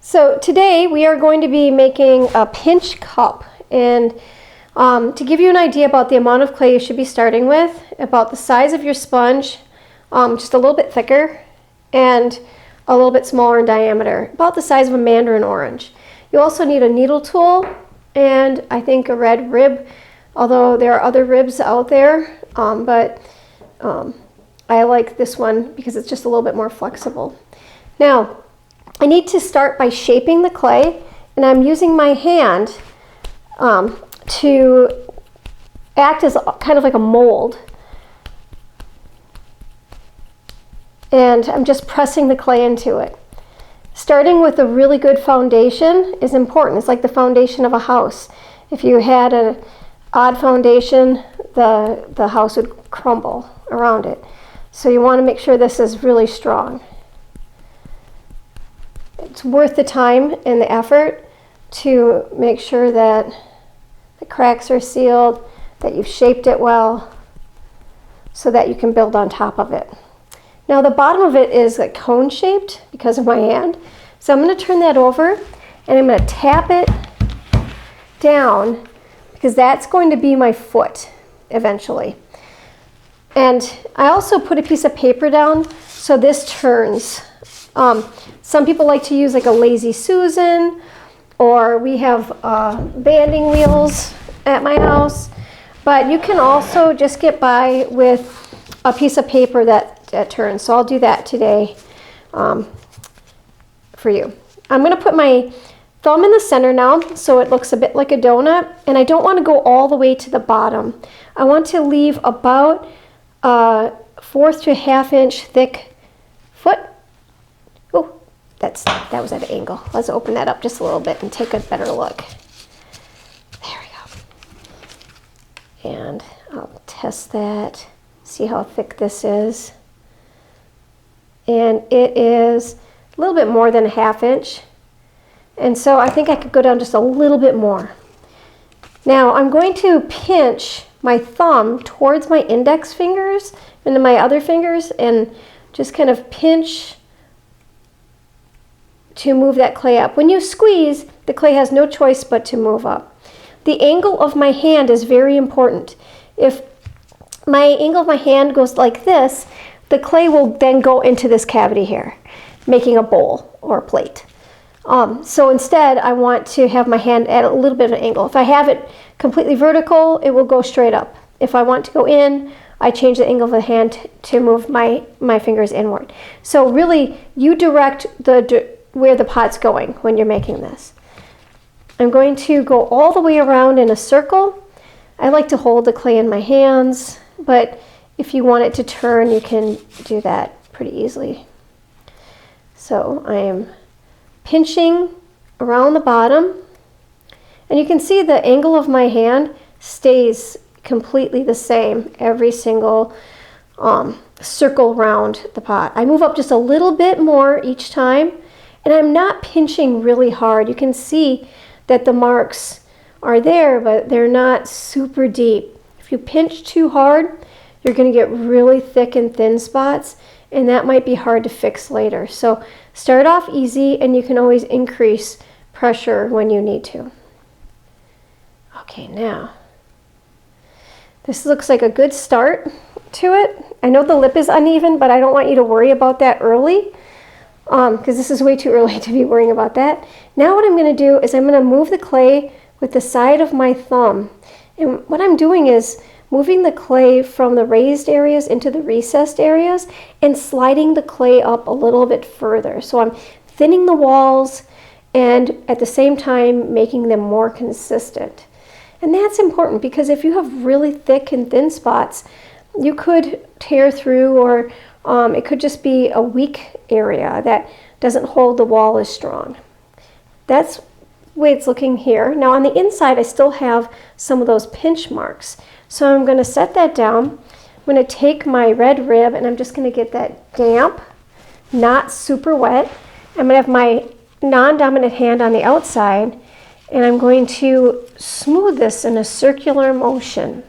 So today we are going to be making a pinch cup, and to give you an idea about the amount of clay you should be starting with, about the size of your sponge, just a little bit thicker and a little bit smaller in diameter, about the size of a mandarin orange. You also need a needle tool and I think a red rib, although there are other ribs out there, but I like this one because it's just a little bit more flexible. Now, I need to start by shaping the clay, and I'm using my hand to act as kind of like a mold. And I'm just pressing the clay into it. Starting with a really good foundation is important. It's like the foundation of a house. If you had an odd foundation, the house would crumble around it. So you want to make sure this is really strong. It's worth the time and the effort to make sure that the cracks are sealed, that you've shaped it well, so that you can build on top of it. Now the bottom of it is like cone shaped because of my hand. So I'm going to turn that over and I'm going to tap it down because that's going to be my foot eventually. And I also put a piece of paper down so this turns. Some people like to use like a Lazy Susan, or we have banding wheels at my house, but you can also just get by with a piece of paper that turns. So I'll do that today for you. I'm going to put my thumb in the center now so it looks a bit like a donut, and I don't want to go all the way to the bottom. I want to leave about a 1/4 to 1/2 inch thick foot. Oh, that was at an angle. Let's open that up just a little bit and take a better look. There we go. And I'll test that, see how thick this is. And it is a little bit more than a 1/2 inch. And so I think I could go down just a little bit more. Now I'm going to pinch my thumb towards my index fingers and my other fingers and just kind of pinch to move that clay up. When you squeeze, the clay has no choice but to move up. The angle of my hand is very important. If my angle of my hand goes like this, the clay will then go into this cavity here, making a bowl or a plate. So instead, I want to have my hand at a little bit of an angle. If I have it completely vertical, it will go straight up. If I want to go in, I change the angle of the hand to move my fingers inward. So really, you direct where the pot's going when you're making this. I'm going to go all the way around in a circle. I like to hold the clay in my hands, but if you want it to turn, you can do that pretty easily. So I am pinching around the bottom, and you can see the angle of my hand stays completely the same every single circle around the pot. I move up just a little bit more each time, and I'm not pinching really hard. You can see that the marks are there, but they're not super deep. If you pinch too hard, you're going to get really thick and thin spots, and that might be hard to fix later. So start off easy, and you can always increase pressure when you need to. Okay, now this looks like a good start to it. I know the lip is uneven, but I don't want you to worry about that early because this is way too early to be worrying about that. Now what I'm going to do is I'm going to move the clay with the side of my thumb. And what I'm doing is moving the clay from the raised areas into the recessed areas and sliding the clay up a little bit further. So I'm thinning the walls and at the same time making them more consistent. And that's important because if you have really thick and thin spots, you could tear through, or it could just be a weak area that doesn't hold the wall as strong. That's the way it's looking here. Now on the inside, I still have some of those pinch marks. So I'm going to set that down. I'm going to take my red rib and I'm just going to get that damp, not super wet. I'm going to have my non-dominant hand on the outside, and I'm going to smooth this in a circular motion.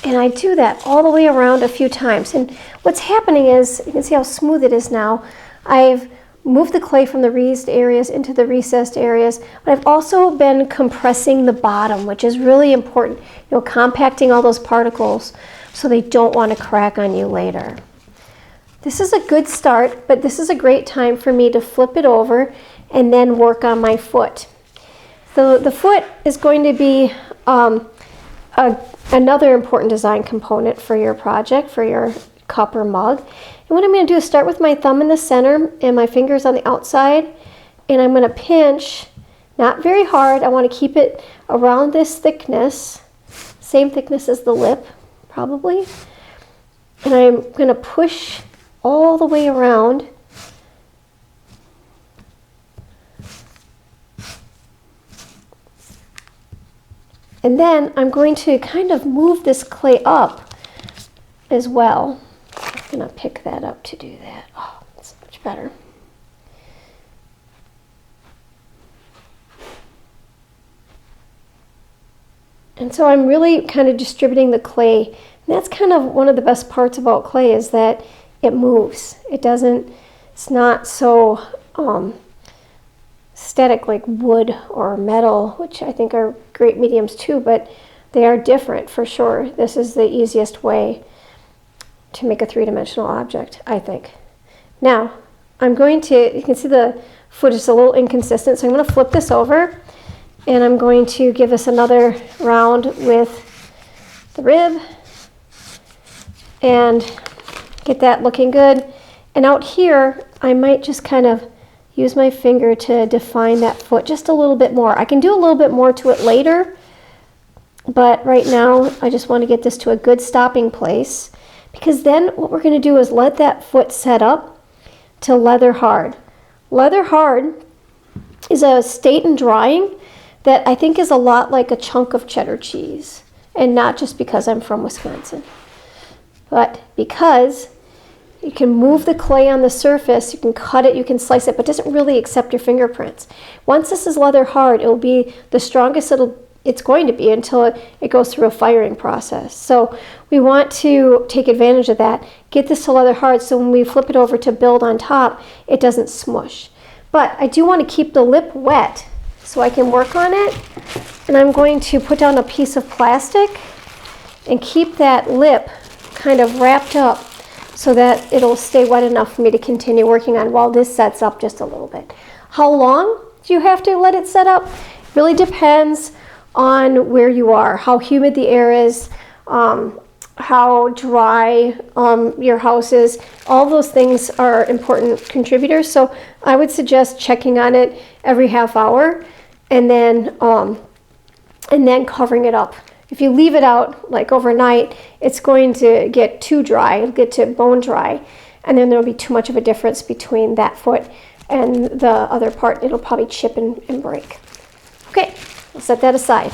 And I do that all the way around a few times. And what's happening is, you can see how smooth it is now, I've moved the clay from the raised areas into the recessed areas, but I've also been compressing the bottom, which is really important, compacting all those particles so they don't want to crack on you later. This is a good start, but this is a great time for me to flip it over and then work on my foot. So the foot is going to be another important design component for your project, for your cup or mug. And what I'm going to do is start with my thumb in the center and my fingers on the outside, and I'm going to pinch, not very hard. I want to keep it around this thickness, same thickness as the lip, probably. And I'm going to push all the way around. And then I'm going to kind of move this clay up as well. I'm going to pick that up to do that. Oh, that's much better. And so I'm really kind of distributing the clay. And that's kind of one of the best parts about clay, is that it moves. It's not so static like wood or metal, which I think are great mediums too, but they are different for sure. This is the easiest way to make a three-dimensional object, I think. Now, you can see the foot is a little inconsistent, so I'm going to flip this over, and I'm going to give us another round with the rib, and get that looking good. And out here, I might just kind of use my finger to define that foot just a little bit more. I can do a little bit more to it later, but right now I just want to get this to a good stopping place, because then what we're going to do is let that foot set up to leather hard. Leather hard is a state in drying that I think is a lot like a chunk of cheddar cheese, and not just because I'm from Wisconsin, but because you can move the clay on the surface, you can cut it, you can slice it, but it doesn't really accept your fingerprints. Once this is leather hard, it will be the strongest it's going to be until it goes through a firing process. So we want to take advantage of that, get this to leather hard, so when we flip it over to build on top, it doesn't smush. But I do want to keep the lip wet so I can work on it. And I'm going to put down a piece of plastic and keep that lip kind of wrapped up so that it'll stay wet enough for me to continue working on while this sets up just a little bit. How long do you have to let it set up? Really depends on where you are, how humid the air is, how dry your house is. All those things are important contributors. So I would suggest checking on it every half hour and then covering it up. If you leave it out like overnight, it's going to get too dry. It'll get to bone dry, and then there'll be too much of a difference between that foot and the other part. It'll probably chip and break. Okay, we'll set that aside.